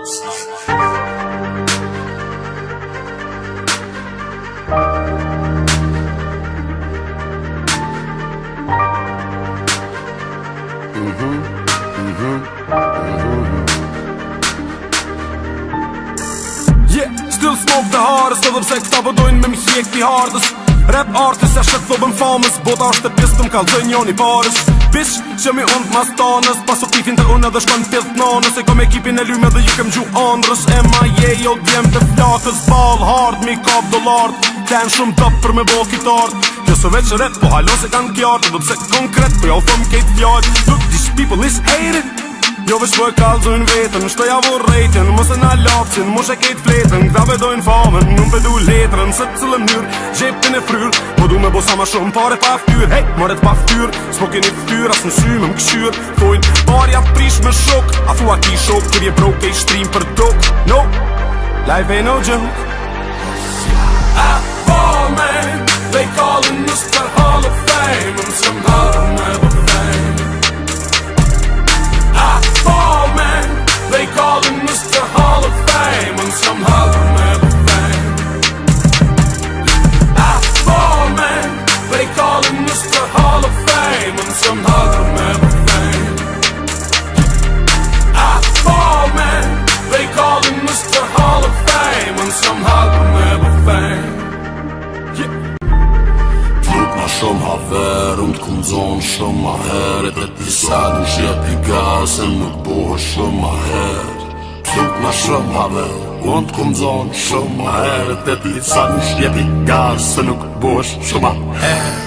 Still smoke the hardest, edhe pse këta përdojnë me m'hjek t'i hardës. Rap artist e shët thobën famës, bota është e pjesë të m'kallzoj njoni parës. Bitch, që mi unë t'mas tanës, pas o tifin të unë edhe shkon t'pjedh t'nanës. E kom ekipin e lyme dhe ju kem gju andrës. MIA, jo djem të flakës, ball hard, mi kap dollart. Ten shumë dop për me bo kitart. Kjo së veç rap, po halo se kanë kjartë, edhe pse konkret, po ja u thom kejt fjallë. Look, these people is hated. Jo veç po e kallzojnë vetën, shto ja vorrejtën, mos e na lapsin, mos e kejt fletën. Këta vedojnë famën, nuk vedu letrën, se të cilë mënyrë, gjepin e fryrë. Po du me bo sa ma shumë pare pa ftyrë, hej, moret pa ftyrë. S'po keni ftyrë, as në sy me m'këshyrë. Thojnë, parja prish me shok, a thua ki shok, kër je broke e i shtrim për dok. No, life ain't no joke. I fall man, they callin' us the Hall of Fame, and somehow never fame. They callin' us the Hall of Fame, and somehow we'll never fame. I fall man, they callin' us the Hall of Fame, and somehow we'll never fame. I fall man, they callin' us the Hall of Fame, and somehow we'll never fame. Flut ma shumë haver, unë t'kum zonë shumë ma heret. E disa du shjep I gasën, nuk bohë shumë ma heret. Flut ma shumë haver, unë t'kum zonë shumë ma heret. E disa du shjep I gasën, nuk bohë shumë ma heret.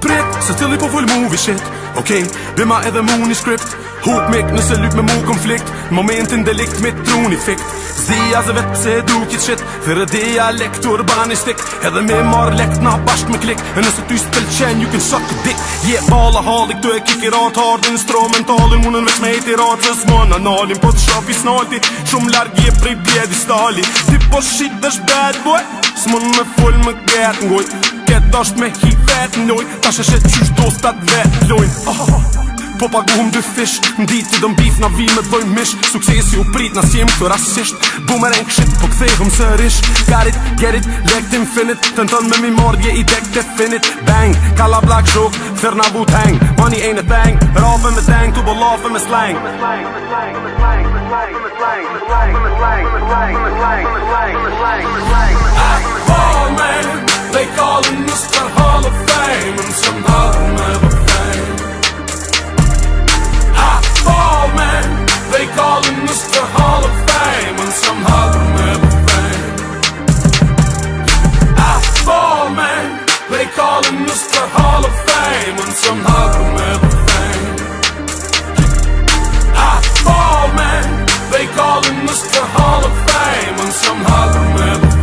Prit, se t'illi po full movie shit, okej, bima edhe mu një script. Hook mik nëse lyp me mu konflikt, momentin delikt me truni fikt. Zia ze vet pse du kit shit, thyrë dialekt urbanistik. Edhe me marr lekt na bashk me klik, e nëse ty s'pëlqen, you can suck a dick. Yeah, ballaholic, du e kikirat hard instrumentalin, munën veç me hejti rat, se s'mon analin, po t'shafi snalti, shumë larg je prej pjedistali. Ti po shit dësh bad boy, s'mon me full me get ngoj. Ket dasht me hi vet n'loj, tash e shet qysh dostat vet lojn. Po paguhum dy fish, n'dit t'i dëm bif na vi me t'loj mish. Suksesi u prit na s'jem këtë rasisht, boomerang shit po kthehëm sërish. Got it, get it, lekt infinite, tëntën me mi mordje I dek definite. Bang, kalla black joke, thirna Wu-Tang. Money ain't a thing, rafe me dang, tu bo lafe me slang. I fall man, they callin' us the Hall of Fame, and somehow we'll never fame. I fall man, they callin' us the Hall of Fame, and somehow we'll never fame. I fall man, they callin' us the Hall of Fame, and somehow we'll never fame. I fall man, they callin' us the Hall of Fame, and somehow we'll never fame.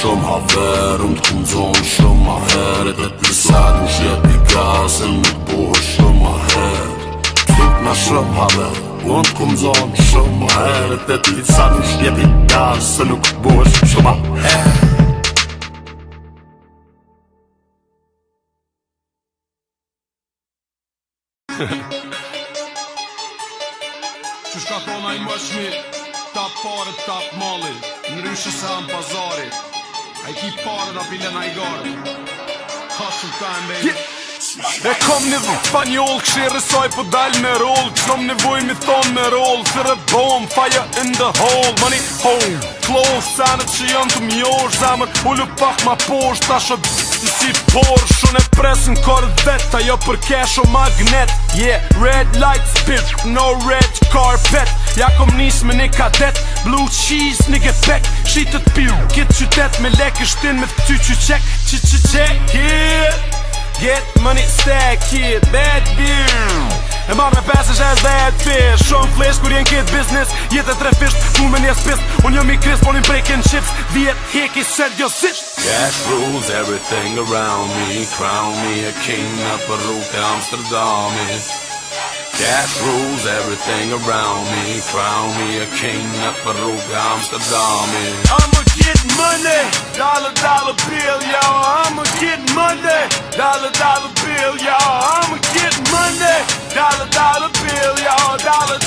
Shumë haver, unë t'kum zonë shumë ma heret. E disa du shjep I gasën, nuk bohë shumë ma heret. Flut ma shumë haver, unë t'kum zonë shumë ma heret. E disa du shjep I gasën, nuk bohë shumë ma heret. Qysh ka thona I mëshmi, tap pare, tap mali, në ryshë sa në pazari. I ki pare da pile na I gare. Hustle time, baby. E kom një spanjol, kshirë saj po dal me roll. Kom nevoj mi thon me roll, thyrë bomb, fire in the hole. Money home, close, sanet që janë të mjosh. Zamër, ullu pak ma posh, ta shë si Porsche. Unë e presin Corvette, ajo për cash o magnet. Yeah, red lights, bitch, no red carpet. Ja kom nis me një kadet, blue cheese, një gepek. Shitët piu, kitë qytet me lek, ishtin me ty qyqek. Qyqek, yeah. Get money, stack, kid, bad beer. E marrë me pesësh as bad fish. Shumë flesh kur jen kid business. Jetë e tre fisht, ku me një spist. Unë jom I kris, po një breaking chips. Viet, heki, seriosisht. Cash rules everything around me. Crown me a king up a rrugë Amsterdami. Cash rules everything around me. Crown me a king up a rrugë Amsterdami. I'ma get money, dollar bill, y'all. I'ma get money, dollar bill, y'all. I'ma get money, dollar bill, y'all. Dollar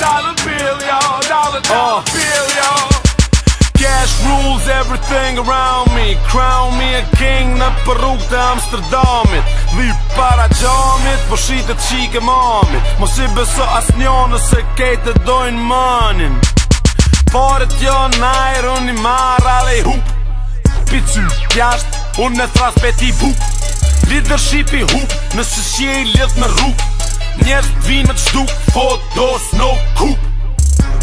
everything around me. Crown me a king në për rrugë të Amsterdamit. Dhip para gjamit, po shitet qike mamit. Mos i beso as njo nëse kejtë dojnë manin. Paret jo najr, unë i marra dhe i hup. Picu pjasht, unë e thras peti bup. Leadership i hup, nëse shje i lidh me rrug. Njerës t'vin me t'shduk, photos no kup.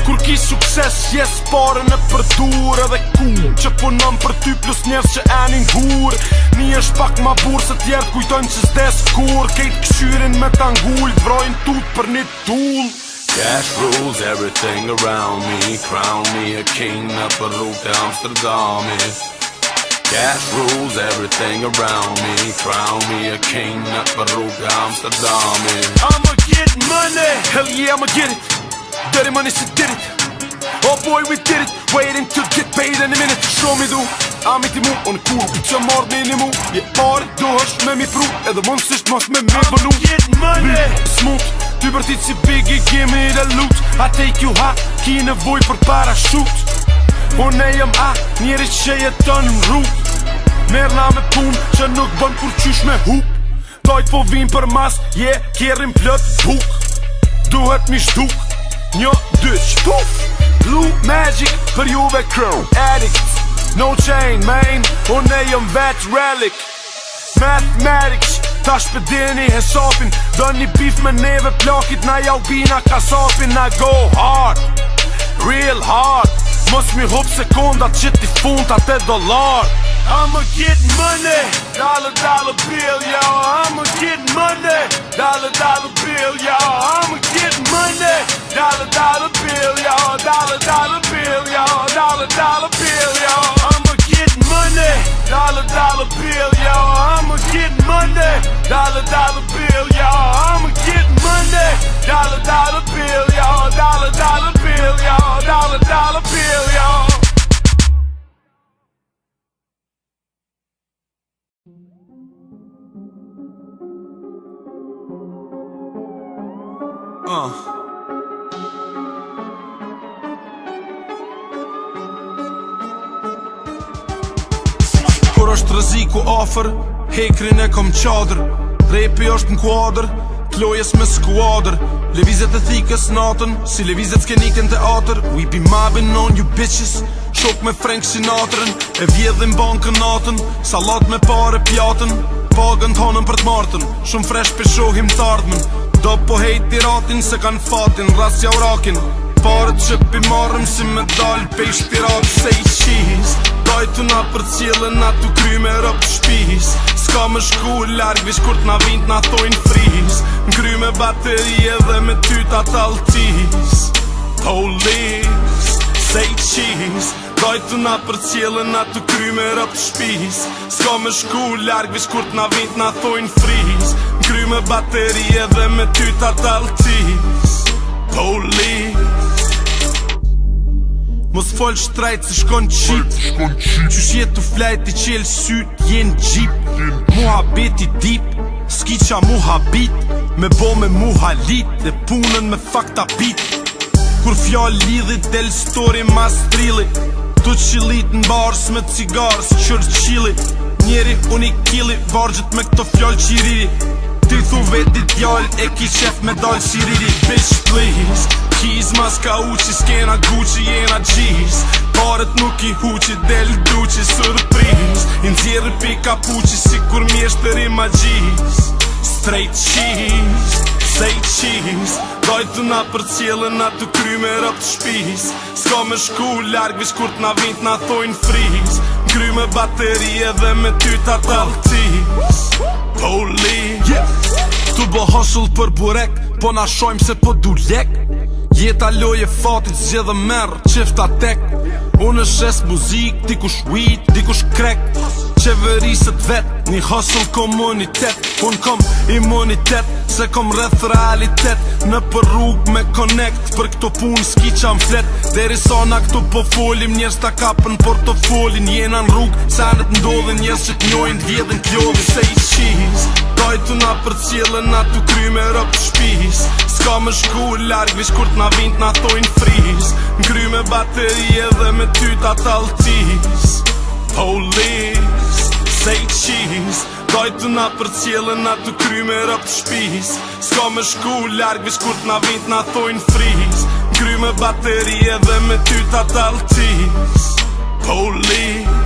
Kur ki sukses, jes pare në përdur edhe kur që punon për ty plus njerës që enin gur. Ni është pak ma burë se tjerë kujtojnë që s'des kur. Kejt këshyrin me t'angull, t'vrojnë tut për një tull. Cash rules everything around me. Crown me a king në për rrugë të Amsterdamit. Cash rules everything around me. Crown me a king në për rrugë të Amsterdamit. I'ma get money, hell yeah I'ma get it. Dirty money, she did it. Oh boy, we did it. Waiting to get paid in a minute. Show me du, I'm it mu. On kur, që mord një mu. Je pare, do është me mi pru. Edhe mund sisht mos me bënu. Get money. Smooth, ty bërtit si Biggie, give me the loot. I take you high, ki nevoj për parachute. Unë e jëm a, njeri që jeton në rrug. Merna me pun, që nuk bën kur qysh me hup. Dojt po vim për mas, kjerim plët buk. Duhet mi shduk. Një, dy, shpuf. Blue Magic për juve crew. Addicts, no chain, man. Unë e jëm vet relic. Mathematics, ta shpedini hesapin. Dën një beef me neve plakit. Na jau bina kasapin. Na go hard, real hard. Mos mi hup sekundat që ti funta te dollar. I'ma get money, dollar dollar bill, yo. I'ma get money, dollar dollar bill, yo. I'ma get money, dollar dollar bill, yo. Dollar dollar bill, yo. Dollar dollar bill, yo. I'ma get money, dollar dollar bill, yo. I'ma get money, dollar dollar bill, yo. I'ma get money, dollar dollar bill, yo. Dollar dollar bill, yo. Dollar dollar bill, yo. Kur është rreziku afër, hekrin e kom qadër. Repi është në kuadër, t'lojes me skuadër. Levizet e thikës natën, si levizet skenikën teatër. We be mobbing on you bitches, shok me Frank Sinatrën. E vjedhin bankën natën, salat me pare pjatën. Pagën t'hanën për t'martën, shumë fresh për shohim t'ardhmen. Do po hejt piratin se kan fatin, rasja urakin. Parët që pi marrëm si me dal pesh pirat. Say cheese, dajtu na për cilën na tu kry me rëp t'shpis. Ska më shku larg, vish kur t'na vind na thojnë friz. N'kry me baterie dhe me tyta t'altis. Police, say cheese, dajtu na për cilën na tu kry me rëp t'shpis. Ska më shku larg, vish kur t'na vind na thojnë friz. N'kry me baterie dhe me tyta t'altis. Police, mos fol shtrajt se shkon qip. Qysh jet t'u flajt i qel syt jen gjip. Muhabeti dip, s'ki qa muhabit. Me bo me muhalit dhe punën me fakta pit. Kur fjall lidhit del story ma strilli. Tu qilit n'bars me cigars qër qili. Njeri unikili, vargjët me këto fjall qiriri. Ti thu veti t'jall e ki qef me dal si riri. Bitch please, keys mas ka uqi, s'kena Gucci jena G's. Paret nuk i huqi, del duqi, surpriz. I nxjerri pi kapuqi, si kur mjeshtëri magjis. Straight cheese, say cheese. Dajtu na për cilën na tu kry me rëp t'shpis. Ska me shku larg, vish kur t'na vind na thojnë friz. N'kry me baterie dhe me tyta t'altis. Police, tu bo hustle për burek, po na shojmë se po du lek. Jeta loje fatit zjedhe merë, qifta tek. Unë shes muzik, dikush weed, dikush krek. Qeverisët vet, një hustle komunitet. Unë kom imunitet, se kom rreth realitet. Në për rrug me connect, për këto pun s'ki qa m'flet. Deri sa na këto po folim, njerës ta kapën portofolin. Jena në rrug, sanet ndodhin, njerës që t'njojnë t'vjedhin t'lodhin. Say cheese, dajtu na për cilën na tu kry me rëp t'shpis. Ska më shku larg, vish kur t'na vind na thojnë friz. N'kry me baterie dhe me tyta t'altis. Police, say cheese. Dojtë na për cjellën na të kry me rëp të shpis. S'ka me shku larg vish kur t'na vind na thojnë friz. Kry me baterie dhe me ty ta taltis. Police.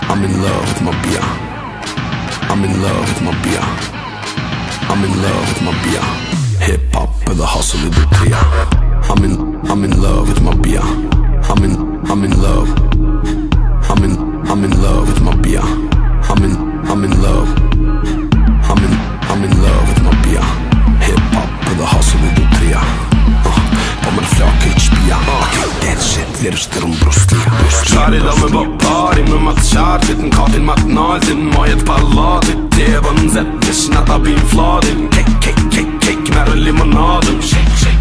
I'm in love with my beer. I'm in love with my beer. I'm in love with my beer. Hip hop with the hustle with the tria. I'm in love with my beer. I'm in love. I'm in love with my beer. I'm in love. I'm in love with my beer. Hip hop with the hustle with the tria. Po më flakë i qpia. That shit, lirës të rëmbrustia. Qari da me bëpari me matë qartit. Në katin matë naltin, majet palatit. Tjeva në zet, vish në ta bin fladin. Kek, merë limonadin. Shake,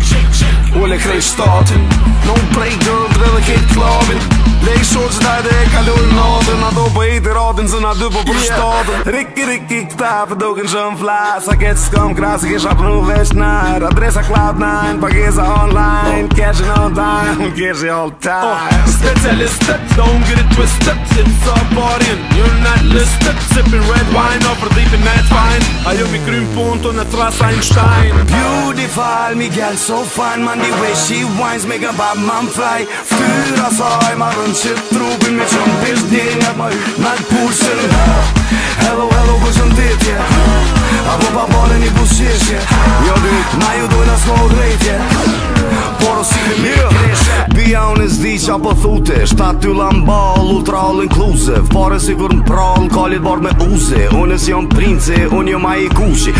ule krej shtatin. No break girl, dhe dhe kejt klavin. Lej shorë që dajde e kalur natën. A do për ejti ratin, zë na dy po për shtatën. Rikki, këta për duken shumë flas. A ketë s'kom krasi, kisha pru vesh najr. Adresa Cloud9, pagesa online. Cashin on time, cashi all time. Specialistet, don't get it twisted. It's a party and you're not listed. Sipping red wine, offer deep in that fine. Ajo mi krym punto në tras Einstein. Beautiful, Miguel so fine. Man, the way she whines, make a bad man fly. Fyra saj, ma rënd që trupin me qënë pisht njënjat ma hyt me pulsin. Hello, përshëndetje. Apo pa bale një busqeshje. Jo dy, na ju dojnë as më drejtje. Por o si me kreshe. Bia unë zdi qa po thute. Shtat ty lamball, ultra all inclusive. Pare sigur në prall, kallit bar me uzi. Unë si jom princi, unë jom a i kushi.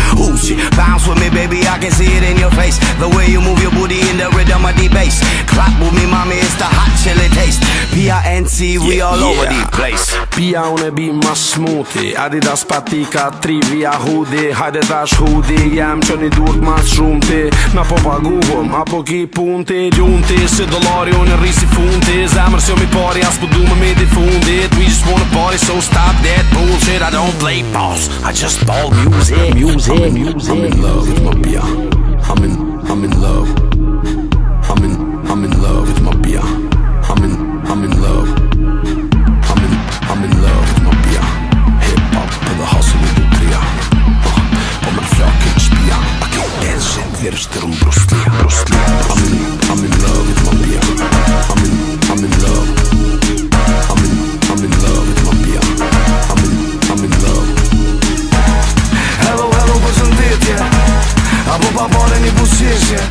Bounce with me baby, I can see it in your face. The way you move your booty in the rhythm of the bass. Clap with me mommy, it's the hot chili taste. P.I.N.C. we all over the place. Pia unë e bi ma smuti. Adidas patika, trivia hoodie. Hajde tash hoodie, jam që një durk mas shumti. Na po paguhom, apo ki punti. Ljunti, si dollari unë rrisi funti. Zemër si mi pari, as po du me di fundit. We just wanna party, so stop that bullshit. I don't play balls, I just ball music. I'm in love with my beer. I'm in love. I'm in love with my beer. I'm in love. I'm in love with my beer. Hip hop with the hustle with the tria. Po më flakë i qpia. A ke that shit, lirës të rëmbrustia. I'm in love with my beer. I'm in love. I'm in love with my beer. I'm in love. Hello, përshëndetje. Apo pa bale një busqeshje.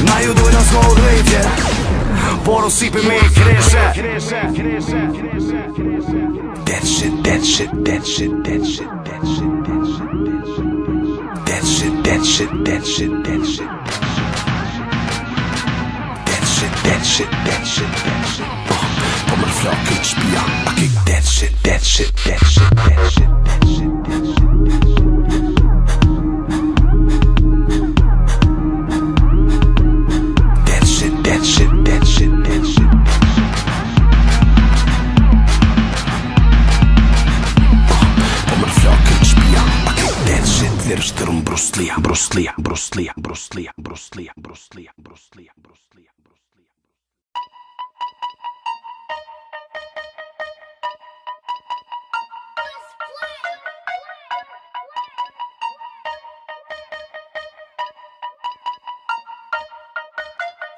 Na ju dojnë as më drejtje. Por o sipi me kreshe. That shit. Po më flakë i qpia. A ke that shit. That shit. Lirës të rëmbruslia.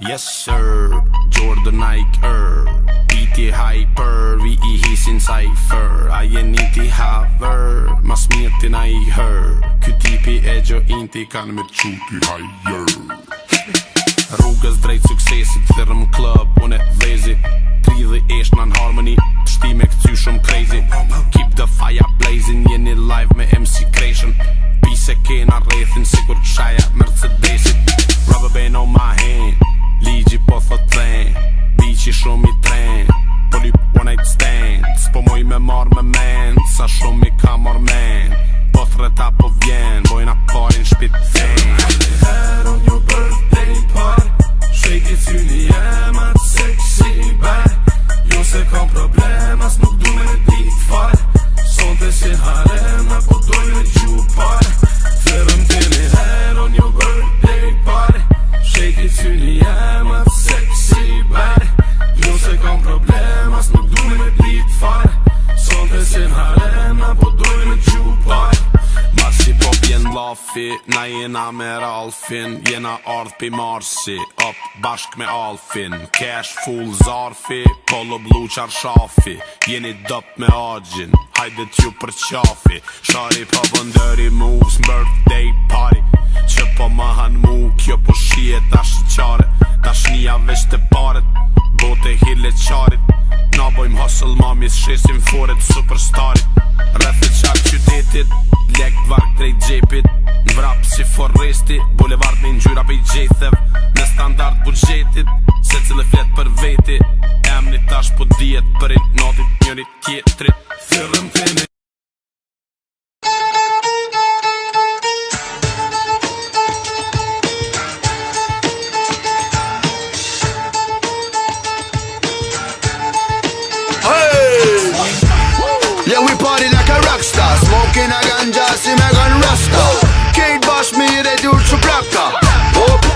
Yes sir, Jordan Nike Beaty hyper, vi i hisin cypher. A jeni haver, mas mjetin a i hër. Ky tipi e gjo inti kan me quti hajër. Rrugës drejt suksesit, thërëm club, unë e vezi. Tridhe esh në harmony, shtime këty shumë crazy. Keep the fire blazing, jeni live shumë i tren Po lyp one night stand S'po moj me marr me men Sa shumë i ka marr men Po threta po vjen Bojna parin shpit ten Had on your birthday party Shake it to the I'm sexy bad Jo se kam problem As nuk du me dit fare Sonte si harem Na po doj me gju pare Thërëm tini had on your birthday party Shake it to the I'm sexy bad Jo se kam problem As nuk du me dit fare Sonte si harem Na po doj me gju pare Marsi po bjen lafi Na jena me Ralfin Jena ardh pi Marsi Up bashk me Alfin Cash full zarfi Polo blu qarshafi Jeni dop me agjin Hajde t'ju për qafi Shari po bëndëri moves Birthday party Që po ma han mu Kjo po shiet ashtë qare Dashnia vesh të paret Bote hile qarit Na bojm hustle mamis Shesim foret superstarit Rrethit qak qytetit Lek vark drejt gjepit Në vrap si forresti Boulevard me ngjyra pe i gjethëv Në standard budgetit Se cilë flet për veti Emni tash po diet për i notit njëri tjetrit Thyrëm tini Yeah, we party like a rockstar Smoking a ganja, si me gon rasta Kejt bash mi redur që plaka Hop,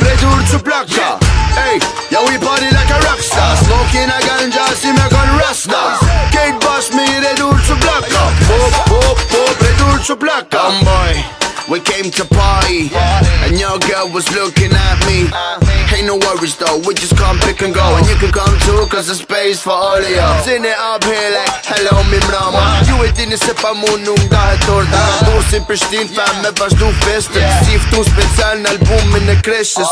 redur që plaka Hey, yeah, we party like a rockstar Smoking a ganja, si me gon rasta Kejt bash mi redur që plaka Hop, redur që plaka Boy, we came to party And your girl was looking at me Ain't no worries though, we just come pick and go And you can come too, cause there's space for all of y'all Sitting it up here like, hello mi mrama Ju e dini se pa mu nuk dahet torta Busin për shtin fam me vazhdu festën Si ftu special në albumin e kreshës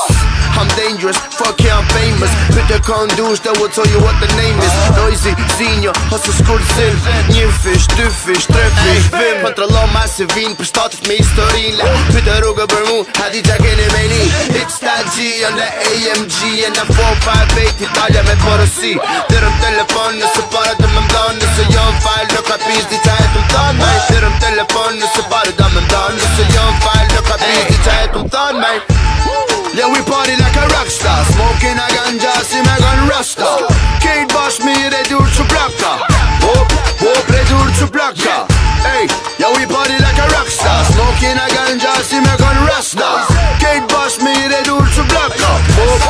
I'm dangerous, fuck yeah I'm famous Put the condush, that will tell you what the name is Noisy, zinjo, ose skursin Një fish, dy fish, tre fish Vim, kontrolo ma se vin për shtatit me historin Pyte rrugë për mu, hadi qa keni me ni It's that G on the AMG And the 458 Italia me porosi Dërëm telefon nëse para të më mdon Nëse jo në fajl në kapis di qa e të mdon me Dërëm telefon nëse para të më mdon Nëse jo në fajl në kapis di qa e të mdon me Yeah, we party like a rockstar Smoking a ganja si me gon rasta Kejt bash mi redur që plaka Hop, redur që plaka Hey, yeah, we party like a rockstar Smoking a ganja si me gon rasta Kejt bash mi redur që plaka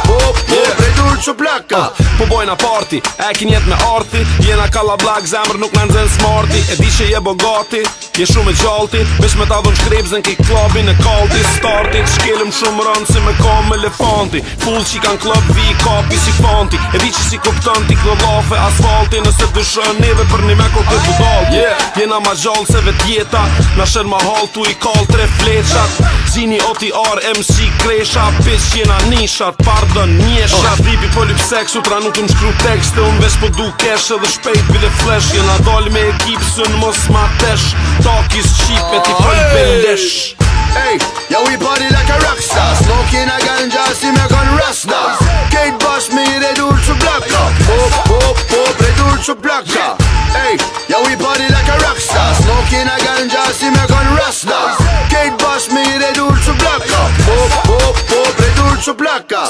Hop, redur që plaka Po bojna party, e kin jet me arti Jena kalla black, zemër nuk me nxen smarti E di që je bogati, je shumë e gjalti Vesh me ta dhëm shkrepzen kej klubin e kalti Startit, shkelëm shumë rënd si me kam elefanti Full që kan klub, vi kapi si fanti E di që si kuptan ti klollafe asfalti Nëse dëshën neve për një me këtë budalti Jena ma gjallë se vet jeta Na shen ma hall tu i kall tre fleqat Zini OTR, MC Kresha Pis jena nishat, pardon njeshat Vipi po lyp seksu, tra nuk më shkru tekste Unë vesh po du kesh edhe shpejt bile flesh Jena dal me ekip sën mos ma tesh Takis qipe ti fol belesh Hey, yeah, we party like a rockstar Smoking a ganja si me gon rasta Kejt bash mi redur që plaka Hop, redur që plaka Hey, yeah, we party like a rockstar Smoking a ganja si me gon rasta Kejt bash mi redur që plaka Hop, redur që plaka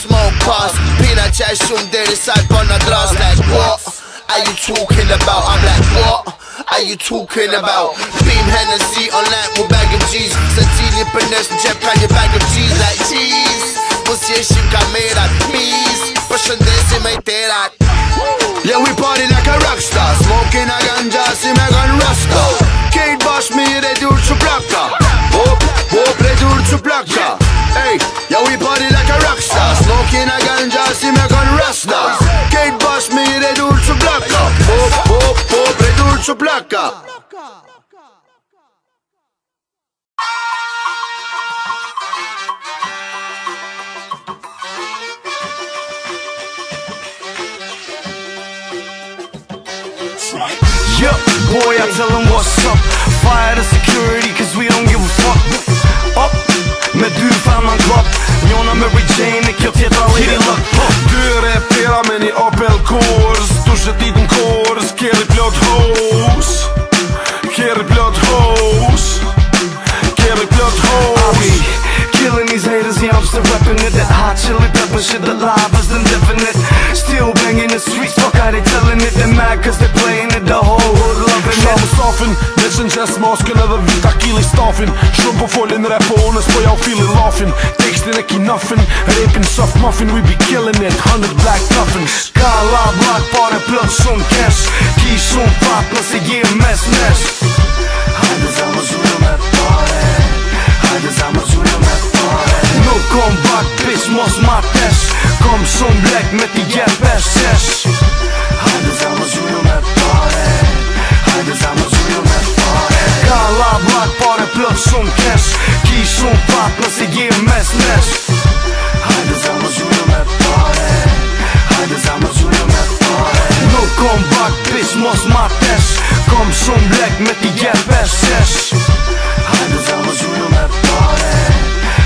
Smoke pass Pina qaj shumë deri saj për në dras Like what are you talking about? I'm like what are you talking about? Beam Hennessy on that with bag of G's Se tili për nesh në qep ka një bag of G's Like cheese Mos jeshim kamerat Mis Për shëndesi me i terat Yeah, we party like a rockstar Smoking a ganja si me gon rasta Kejt bash mi redur që plaka Hop, redur që plaka Hey, yeah, we party like a rockstar Smoking a ganja si me gon rasta Kejt bash mi redur që plaka Hop, redur që plaka Yup, boy, I tell him what's up. Fire the security, cause we don't give a fuck. Up, med du fan man klopp. Njona Mary Jane e kjo tjetra Lady Luck. Dy repera me një Opel Kors, tu shëtit në kors, keri plot hos, keri plot hos, keri plot hos. Killing these haters, yeah, I'm still reppin' it. That hot chili pepper shit, the live is indefinite. Still banging the streets, fuck how they tellin' it. They mad cause they playin' it, the whole hood lovin' it. Shumë safin, me qënqes masken edhe vita kili stafin. Shumë po folin rap po onës, po ja u fili lafin. Tekstin e kinafin, rapin soft muffin. We be killing it, 100 black coffins. Ka la black pare plot shumë cash. Ki shumë pap nëse je mes. Hajde zama zhurë me pare, hajde zama zhurë me pare. Nuk kom bak bitch mos ma tesh, kom shumë blek me t'i jep pesh. Hajde zama zhurë me pare, hajde zama zhurë me pare. Ka la black pare plot shumë cash. Ki shumë pap nëse je mes. Hajde zama zhurë me pare, hajde zama zhurë me pare. Nuk kom bak bitch mos ma tesh, kom shumë blek me t'i jep pesh. Hajde zama zhurë me pare,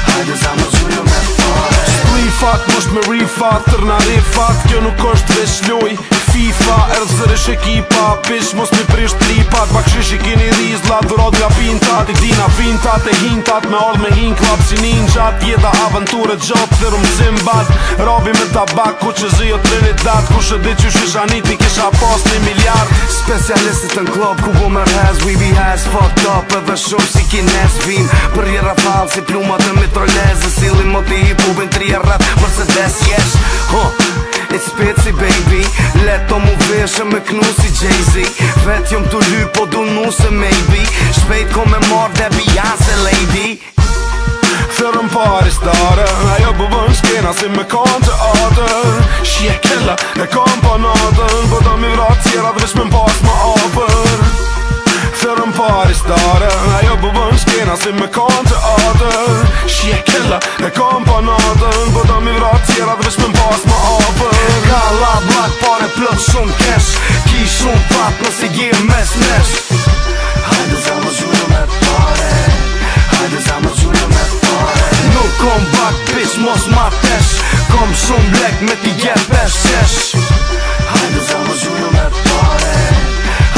hajde zama zhurë me pare. Splifat, mosht me rifat, tërna rifat, kjo nuk është veç loj FIFA, erzërish ekipa, pish mos me prisht tripat. Bakshish i kini rizlat, dhurat nga pintat, i dina fintat e hintat, me ardh me hin klap si ninjat. Jeta aventure gjop, thërum zimbat, rabi me tabak, ku që zi o Trinidad. Ku shë dit që shishaniti kisha pas 1 miliard. Specialistit në klub ku bo mer has, we be has fucked up. Edhe shumë si kines vim, për jera falë si plumat në mitroleze. Silin moti hip-hopin 3 rap, Mercedes yes. It's Spitzy baby, leto mu veshe me knu si Jay-Z. Vet jom t'u ly po du nu se maybe, shpejt ko me mar dhe Beyoncé lady. Thërëm pari stare, ajo bëbën shkena si me kanë të atën. Shje kella e kam panatën, po da mi vrat tjera dhe vesh me m'pas ma apër. Thërëm pari stare, ajo bëbën shkena si me kanë të atën. Shje kella e kam panatën, po da mi vrat tjera dhe vesh me m'pas ma apër. Ka la black pare plot shumë cash, ki shumë pap nëse je mes. Hajde zama zhurë me pare, hajde zama zhurë me pare. Nuk kom bak bitch mos ma tesh, kom shumë blek me t'i jep pesh. Hajde zama zhurë me pare,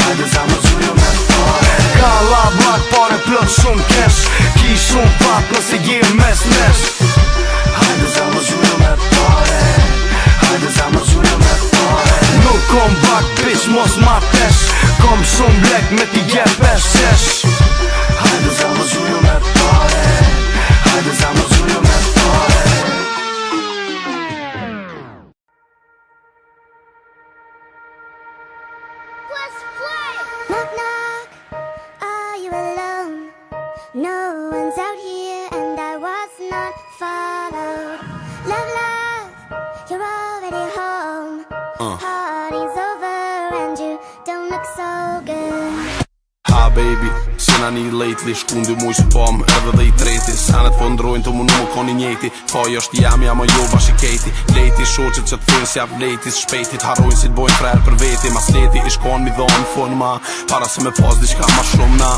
hajde zama zhurë me pare. Ka la black pare plot shumë cash, ki shumë pap nëse je mes. Hajde zama zhurë me pare, hajde zama zhurë me pare. Nuk kom bak bitch mos ma tesh, kom shumë blek me t'i jep pesh. Hajde zama zhurë me pare, hajde zama zhurë me pare. Let's play! Knock knock, are you alone? No one's out here and I was not followed. Love, love, you're already home. Party's over and you don't look so good. Ha baby, sena një lately, shkundi muj së pom, edhe dhe I treti. Sanet po ndrojnë të mu nuk koni njeti, foj është jam jo bashiketi. Leti shoqet që t'thirë si avletis, shpejtit harrojnë si t'bojnë frerë për veti. Mas leti I shkon mi dhonë fun ma, para se me pas diçka ma shumë na.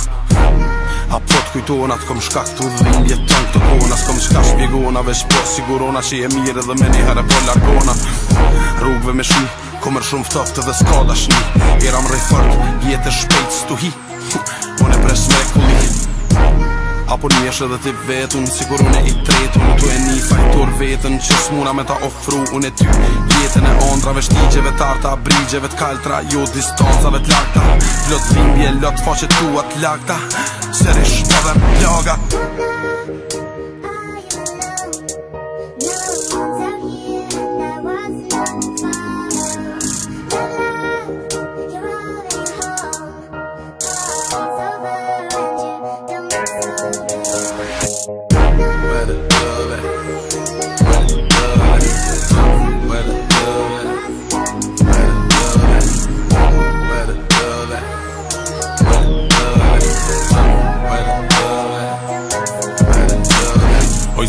A po t'kujtona t'kom shkaktu dhilje tën këtë kona. S'kom shka shpjegona, veç po sigurona që je mirë edhe me një herë po largona. Rrugve me shi, komer shumë ftoft edhe s'ka dashni. Eram rej fort, jetë shpejt s'tu hi. Unë e pres mrekulli, apo njesh edhe ti vetun, sigur unë I tretun. Tu e një fajtur vetën që s'muna me ta ofru unë e ty. Jetën e ondrave, shtigjeve tarta, brigjeve t'kaltra, jo distancave t'lakta. Plot dhimbje, lot faqe tua t'lakta, serish edhe plaga.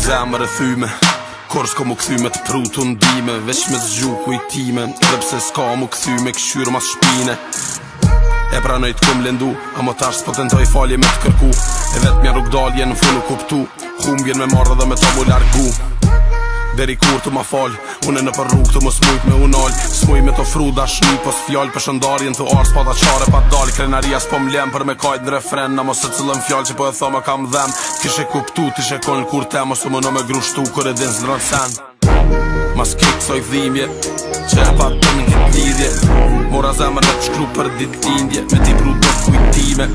Zemër e thyme, kur s'ko mu këthyme t'pru të ndime. Veç me t'gju kujtime, edhe pse s'ka mu këthyme këshyrë mas shpine. E pranoj t'kum lendu, a mo tash s'po tentoj falje me t'kërku. E vetë mja rrugdalje në funu kuptu, humbjen me marrë dhe me ta mu largu. Deri kur të ma fal, une në për rrug të mos mujt me unal. S'muj me të fru dashni, pos fjall për shëndarjen të ars pa ta qare pa dal. Krenaria s'po m'lem për me kajt në refren, na mos e cëllëm fjall që po e thoma kam dhem. Kishe kuptu, t'ishe kon kur te, mos të më në me grushtu kër e din s'ndron sen. Mas kik soj dhimje, që e pa të në këtë lidhje. Mora zemër dhe të shkru për dit lindje, me ti pru të kujtime.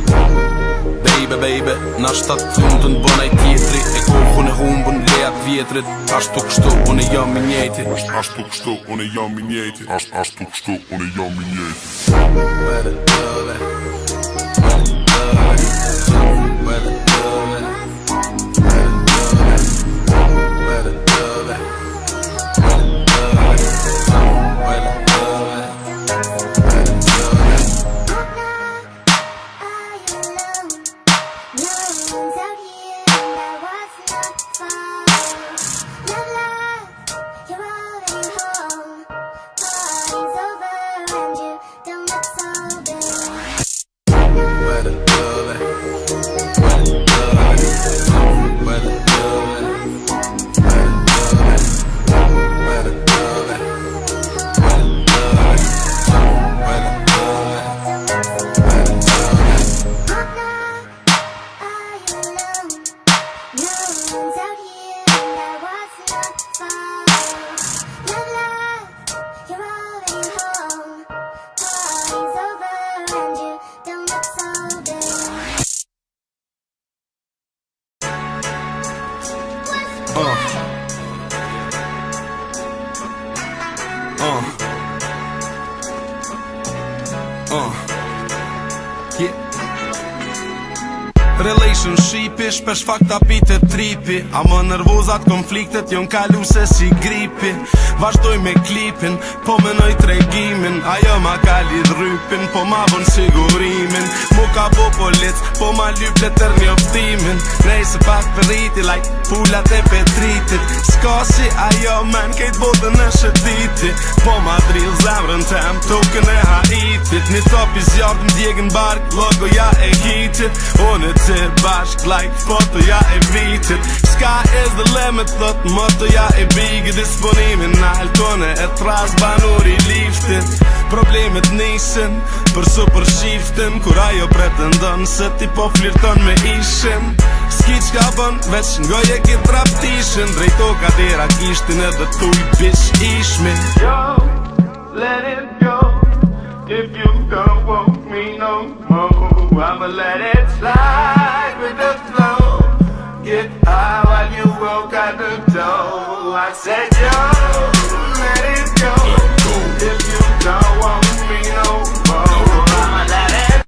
Baby, na shtatë thunë të n'bonaj tjetri. E kohun e humbun lejat vjetrit. Ashtu kështu, unë jam i njejti. Ashtu kështu, unë jam i njejti. Ashtu kështu, unë jam i njejti. Relationshipi, shpesh fakta pite tripi. A më nervozat konfliktet jon kalu se si gripi. Vashdoj me klipin, po menoj tregimin. Ajo ma ka lidh rrypin, po ma von sigurimin. Mu ka bo polic, po ma lyp letër njoftimin. Nej se pak përriti, like pullat e petritit. Ska si ajo men, kejt botën e shëtiti. Po ma drill zemrën tem, token e haitit. Një top i zjarë m'djegën bark, logoja e hitit. Unë të bashk, like fotoja e vitit. Sky is the limit, thot motoja e big. Disponimin altone e tras banur i liftit. Problemet nisin, përsu për shiftin. Kur ajo pretendon se ti po flirton me ishin. S'ki qka bën, veç ngoje ki traptishin. Drejto ka dera kishtin edhe tuj bish ishmi. Yo, let it go. If you don't want me no more, I'ma let it slide with the flow. Get high while you walk out the door. I said, yo, let it go. If you don't want me no more, I'ma let it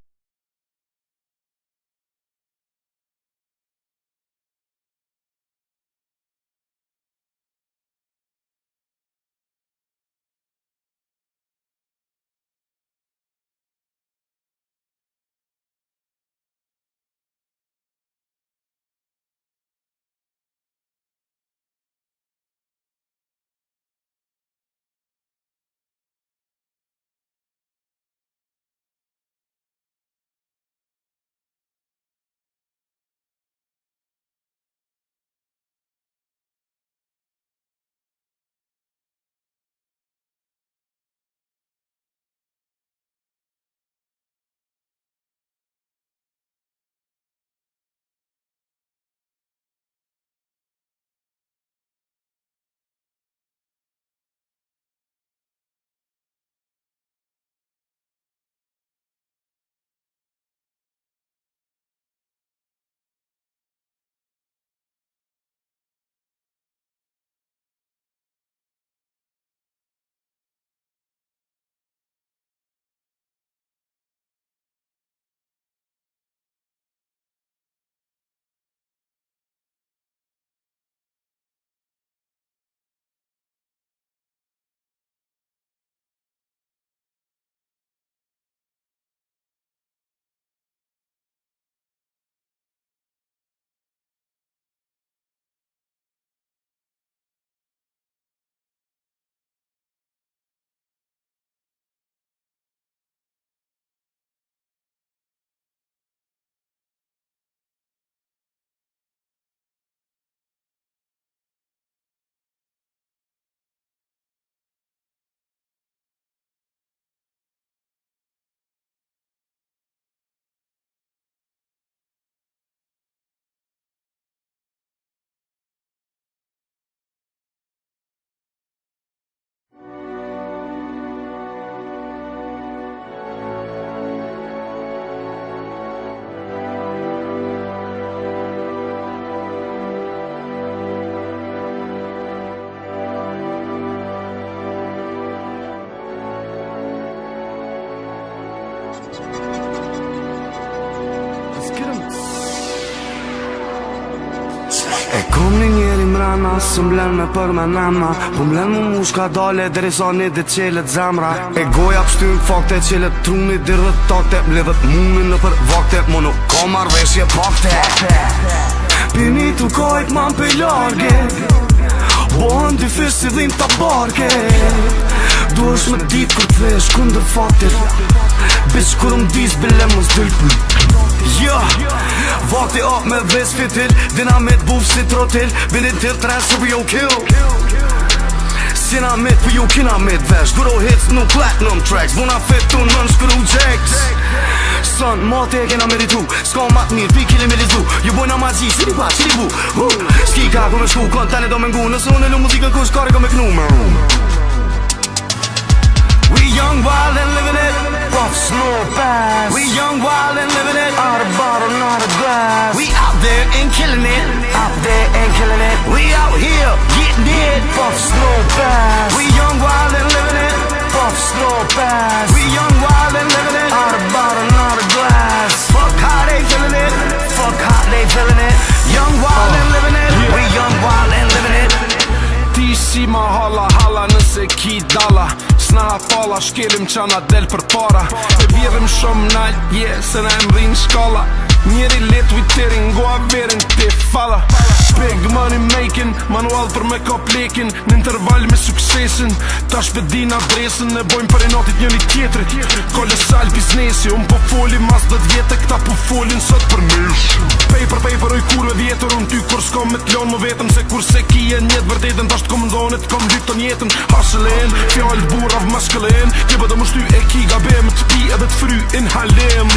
E kom një njeri mrena, së mblen me për me nema Po mblen mu mushka dale, deri sa një dhe qelet zemra E goja pështyn fakte, qelet truni dirë dhe takte Bledhet mumin në për vakte, mo nuk ka marveshje pakte Pini tu kajt man për large Bohën dy fish si dhim të barke Du është me dit kër të vesh kunder faktit Bitch kur dis bile mos dëll për Vakti up me ves fitil Dinamit buf si trotil Bindin til trans for your kill Sinamit for you kinamit vesh Duro hits no platinum tracks Vuna fit to non-screw jacks Son, mate e kena meritu Ska mat mirë, pi kili me lizu Ju bojna ma gji, qiri pa, qiri bu Ski ka ku me shku, kontene do me ngu Nësë unë në muzikën kush kare ka me knu We young, wild and living it Puff, snore, pass We young, wild and living it Out of bottle, not a glass We out there and killing it Out there and killing it We out here getting it Puff, snore, pass We young, wild and living it Puff, snore, pass We young, wild and living it Out of bottle, not a glass Fuck how they feeling it Fuck how they feeling it Young, wild and living it We young, wild and living it Ti si ma halla nëse ki dalla S'na falla shkelim qana del për para E vjedhëm shumë nalë, se na e mrin shkalla Njeri let viterin, goa verin te falla Big money making, manual për me kop lekin Në interval me suksesin, ta shpedin adresin E bojmë për e natit njëri tjetrit Kolosal biznesi, unë po foli mas 10 vjetë Këta po folin sot për nesh Paper, oj kurve vjetër Unë ty kur s'kom me t'lon më vetëm Se kur se kije njetë vërtetën Ta shtë kom ndonet, kom lypton jetën Haselen, fjall burav maskelen Ti bëdë më shty e ki gabem T'pi edhe t'fry inhalem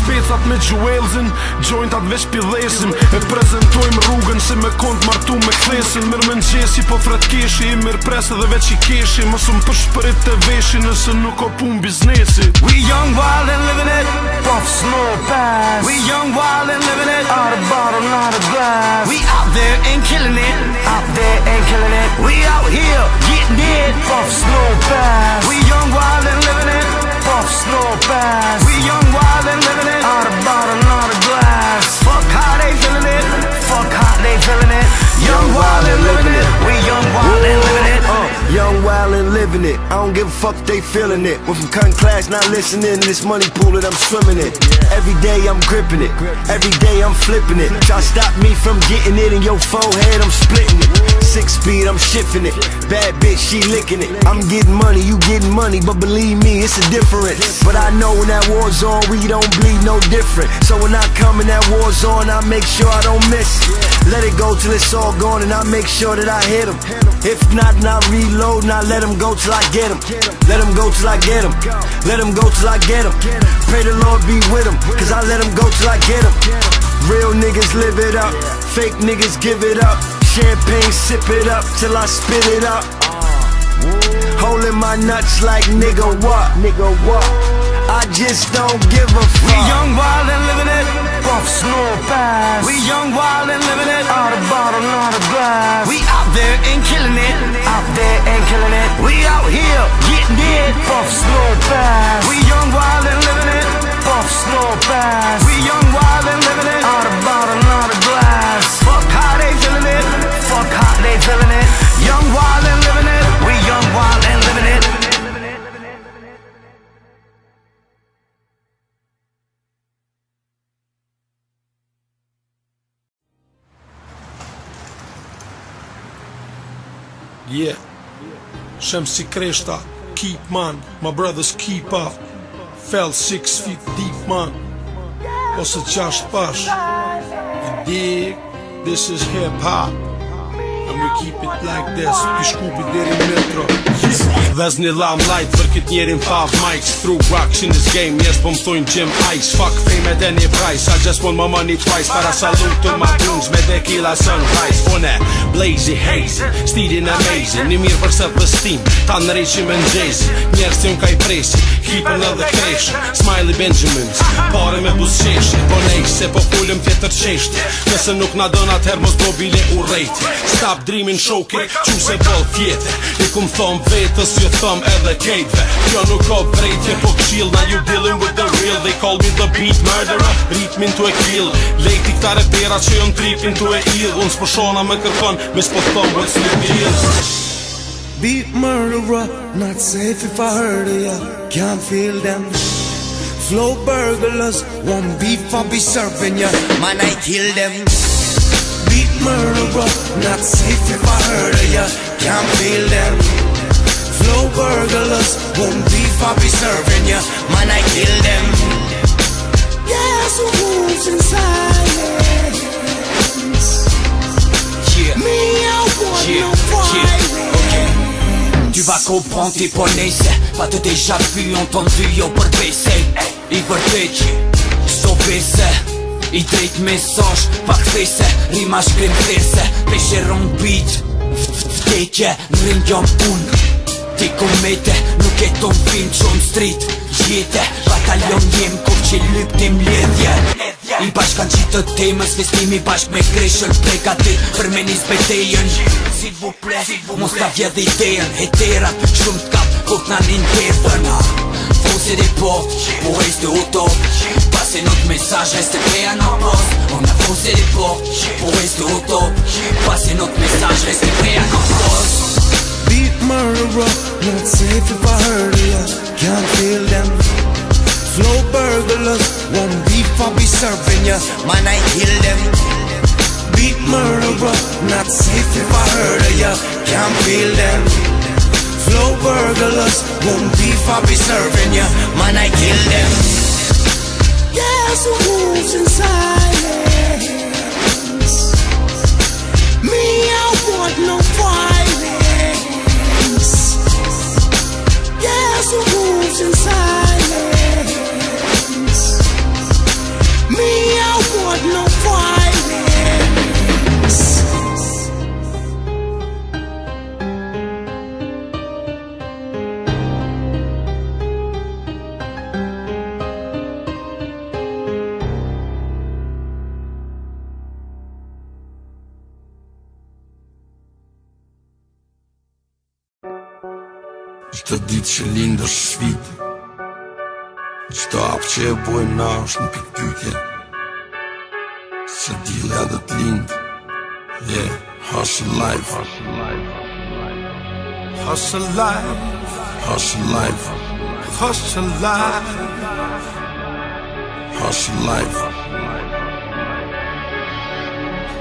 Specat me jewelsin, jointat vesh pidhesim E prezentojmë rrugën se me kont martu me kthesin Mirë më nxesi po fret keshi I mirë pres edhe veç I keshi Mësëm për shpërit të veshi Nëse nuk o pun biznesi We young, wild and living it Puff, snore, pass We young, wild and living it Out of bottle, not a glass We out there and killing it Out there and killing it We out here getting it Puff, snore, pass We young, wild and living it Puff, snore, pass We young, wild and living it Out of bottle, not a glass Fuck how they feeling it Fuck how they feeling it Young, wild and living it We young, wild and living it Young, wild and living it I don't give a fuck if they feeling it Went from cutting class, not listening to this money pool that I'm swimming in Every day I'm gripping it Every day I'm flipping it Try to stop me from getting it In your forehead I'm splitting it 6 speed I'm shifting it Bad bitch she licking it I'm getting money, you getting money But believe me it's a difference But I know when that war's on We don't bleed no different So when I come and that war's on I make sure I don't miss it Let it go till it's all gone And I make sure that I hit them If not, then I reload And I let them go till I get them Let them go till I get them Let them go till I get them Pray the Lord be with them Cause I let them go till I get them Real niggas live it up Fake niggas give it up Champagne sip it up Till I spit it up Holding my nuts like nigga what? I just don't give a fuck We young, wild and living it Puff, snore, pass We young, wild and living it Out of bottle, not a glass We out there and killing it Out there and killing it We out here getting it Puff, snore, pass We young, wild and living it Puff, snore, pass We young, wild and living it Out of bottle, not a glass Fuck how they feeling it Fuck how they feeling it Young, wild and living it We young, wild and living it Yeah, Shem si kreshta, keep man, my brothers keep up. Fell 6 feet deep man, ose 6 pash. You dig? This is hip hop, and we keep it like this. Ky shkupi deri metro. Dhez një limelight për kët njerin 5 mics. Through rocks in this game, yes po m'thojnë Jim Ice. Fuck fame at any price, I just want my money twice. Para salute to my goons me tequila sunrise. One blazy haze, stilin amazing. Një mirë për self-esteem, ta në rejqim në gjezi. Njerës që m'ka I presi, keeper edhe kesh Smiley Benjamins, pare me busqesh Po nej se po fullëm tjetër qesht Nëse nuk na dën atëher mos do bile u rejt Stop dreaming shoki, që se bol tjetër I kum thom vetës, ju thom edhe kejtve Kjo nuk ka vrejtje po kshil Now you dealing with the real They call me the beat murderer Ritmin tu e kill Lejti këta repera që jon tripin tu e ill Unë s'përshona me kërkon Me s'po thom what's the deal Beat murderer, not safe if I hurt ya. Can't feel them. Flow burglars, one beef I'll be serving ya. Man, I kill them. Beat murderer, not safe if I hurt ya. Can't feel them. Flow burglars, one beef I'll be serving ya. Man, I kill them. Yes, who moves in silence? Yeah. Me, I want no violence. Tu vas comprendre tes ponese Pas de déjà vu, entendu, yo për bese I vërtet, s'to bese I drejt mesazh, pak these Rima shkrim these Peshe rong beat Vdekje, në ring jam unë Ti komete, nuk e ton film qon street Jete, batalion jem Kur që lyp tim ledhje I bashkan qitë të temës Festimi bashk me kreshën Pregatit për me nis betejen S'il vous plaît, mos ta vjedh idejen Heterat, shumë t'kap Kut na n'interdën Fose de po, po este auto Pase not mesaj, este prea në post Ona fose de po, po este auto Pase not mesaj, este prea në post Beat murderer, not safe if I hurt ya. Can't feel them. Flow burglars, one beef I'll be serving ya. Man, I kill them. Beat murderer, not safe if I hurt ya. Can't feel them. Flow burglars, one beef I'll be serving ya. Man, I kill them. Yes, who moves in silence? Me, I want no violence. Yes, who moves in silence? Me, I want no violence. Çdo ditë që lind është sfidë Çdo hap që e bojmë na është në pikpyetje Se dile edhe t'lind Yeah, hustle life Hustle life, Hustle life hustle life Hustle life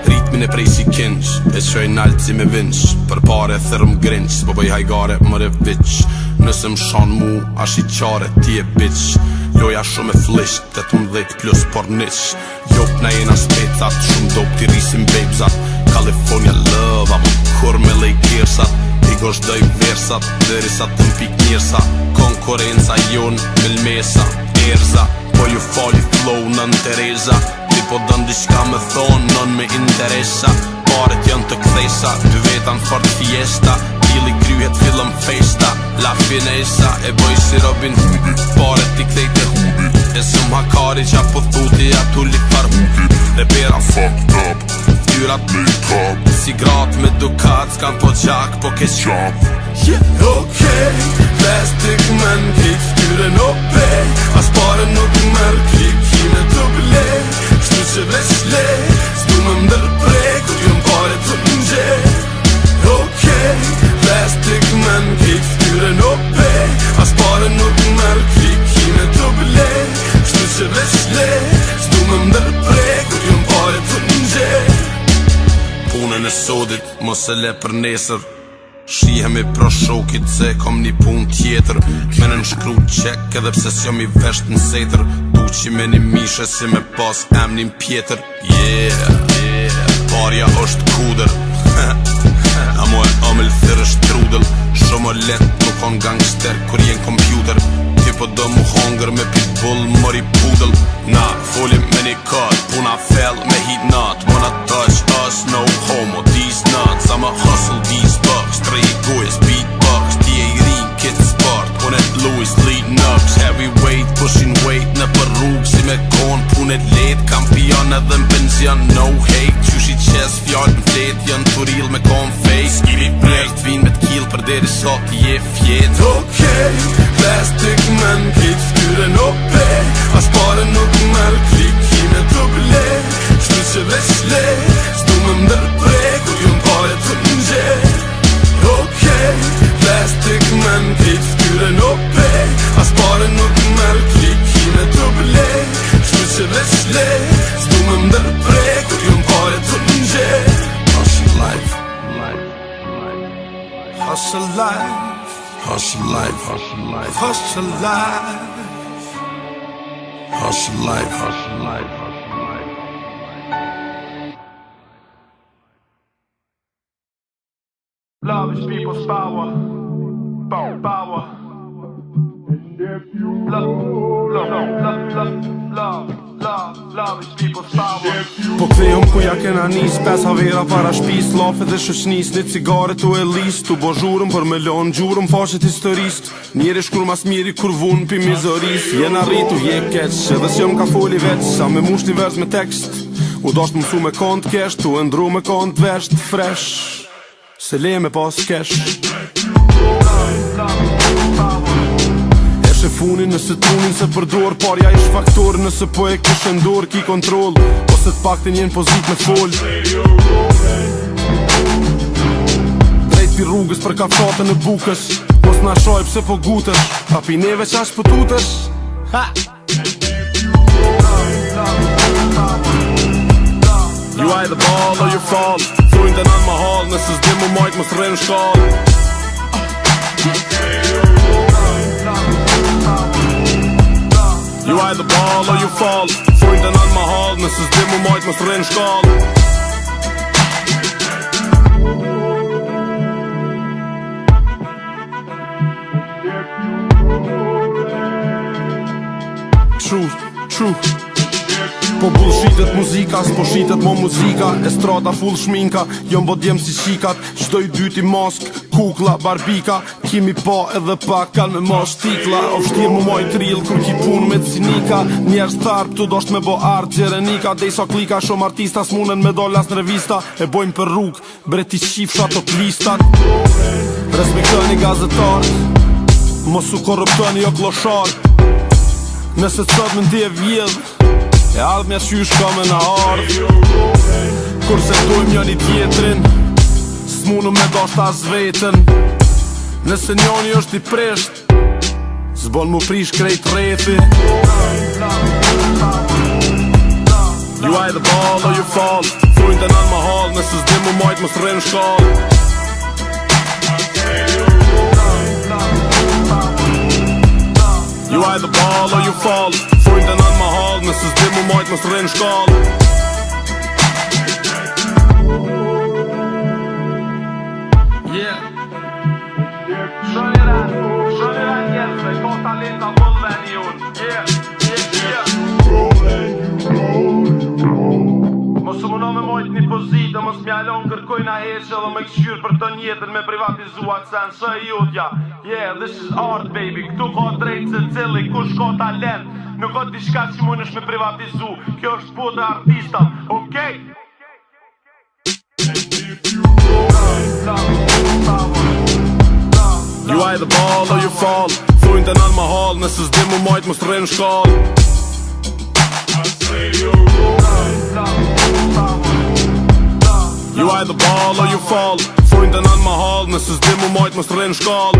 Ritmin e prej si kinç E qoj naltë si me vinç Për pare thërëm grinç Po bëj hajgare mëre vic Nëse më shanë mu Ash i qare ti e bitch Loja shumë e flisht 18 plus por nish Jop na jena specat Shumë dop t'i risim babesat California love Apo kur me lej kirsat Ti gosh doj versat Dërisat të mpik njërsa Konkurenca jon Milmesa Erza Po ju fali flow nën Tereza Ti po dën diçka me thonë nën me interesa Paret janë të kthesa Dy vetan fort fiesta Dili kryhet fillëm festa La finesa e bëj si Robin Hood Paret ti kthej të hudi E sëm hakari qa po thuti A tu li far Dhe pera fucked up Ftyrat make up Si grat me dukat S'kan po gjak po kes qap Yeah, okay Plastic man kik ftyren o pej As pare nuk merë klik Hine të blej Shtu që veç lej S'du me mdërprej Kur jëm pare të njej Okay Plastic man kik ftyren o pej As pare nuk merë klik Hine të blej Shtu që veç lej S'du me mdërprej Kur jëm pare të njej Punën e sodit mos e le për nesër Shihemi pro shokit se kom një pun tjetër Me në nshkru qek edhe pse s'jom i vesht në setër Tu që me një mishe si me pas emnin pjetër Yeah, parja është kuder A mu e omel thyrë është trudel Shumë o let nuk on gangster kur jen kompjuter Ti po do mu hongër me pitbull mori pudel Na, folim me një kod, puna fell me hit not Wanna touch us, no homo, these nuts I'ma hustle these bucks, tre i gojës, beatbox Ti e i rin, kit sport, unë e t'lu always leading up, heavyweight, pushing weight në për rrug si me kon punet let, kampion edhe në penzion, no hate, qysh I qes fjall në flet, janë turil me kon fake, skili plejt, vin me t'kill për deri sot je fjet. Okej, plastic man, kit ftyren ope, as pare nuk merr klik, kime të ble, shtu që veç le, s'du me ndërpre, kur jun pare të nxe. Okej, plastic man, kit ftyren ope, as pare nuk merr klik, kime të ble, shtu që veç le, s'du me ndërpre, kur jun pare të nxe. Hustle life, Hustle life, hustle life, hustle life, hustle life, hustle life, hustle life. Love is people's power. Power. Love is people's power. Po kthehëm ku ja kena nis, 5 havera para shpis, lafe dhe shoqnis, një cigare tu e lis, tu bo zhurëm për me lon gjurëm faqet historis, njeri shkur mas miri kur vun pi mizoris, jena rritu je keq, edhe s'jom ka foli veç, sa me mush një vers me tekst, u dasht mësu me kont kesh, tu e ndru me kont vesht fresh, se le me pas kesh. Funin nëse tunin se përdor, parja ish faktor, nëse po e kish ndor ki kontrol, ose t'paktin jen pozit me fol. Drejt pi rrugës për kafshatën e bukës, mos na shoj pse po gutesh, pa pi neve qash po tutesh. Ha! You either ball or you fall, thujnë të nan ma hall, nëse s'di mu majt mos rren shkall. You either ball or you fall, thujnë të nan ma hall, nëse s'di mu majt mos rren shkall. Truth. Po bullshitet muzika, s'po shitet mo muzika, estrada full shminka, jom bo djem si shikat, qdoj dyti mask, kukla, barbika, kimi pa edhe pa kal me ma shtikla, o vështir mu moj trill, kur ki pun me cinika, njerës tharp, tu dosht me bo art gjerenika, dej sa klika, shom artista s'munen me do las në revista, e bojmë për rrug, breti shifsha top listat, respektoni gazetarët, mos u korruptoni jo kloshar, nëse të sot me ndi e vjedh, e ardhë mja qysh ka me na ardh, kurse dojmë njoni tjetrin, s'munu me dasht as vetën, nëse njoni është I presht, s'bon mu prish krejt rethi. You either ball or you fall, thujnë të nan ma hall, nëse s'di mu majt mos rren shkall. You either ball or you fall, thujnë të nan ma hall, nëse s'di mu majt mos rren shkall. Yeah. Shonjera njerëzve, ka talenta vëllve një unë. Yeah. Mos më në me mojt një pozitë, mos m'jalon kërkoj na heqë edhe me këshyrë për të njetën me privatizuat sen së jutja. Yeah, this is art baby, këtu ka drejt se cili, kush ka talent, nuk ka diçka që mund është me privatizu, kjo është putë artista, okej? You either ball or you fall, thujnë të nan ma hall, nëse s'di mu majt mos rren shkall. You either ball or you fall, thujnë të nan ma hall, nëse s'di mu majt mos rren shkall.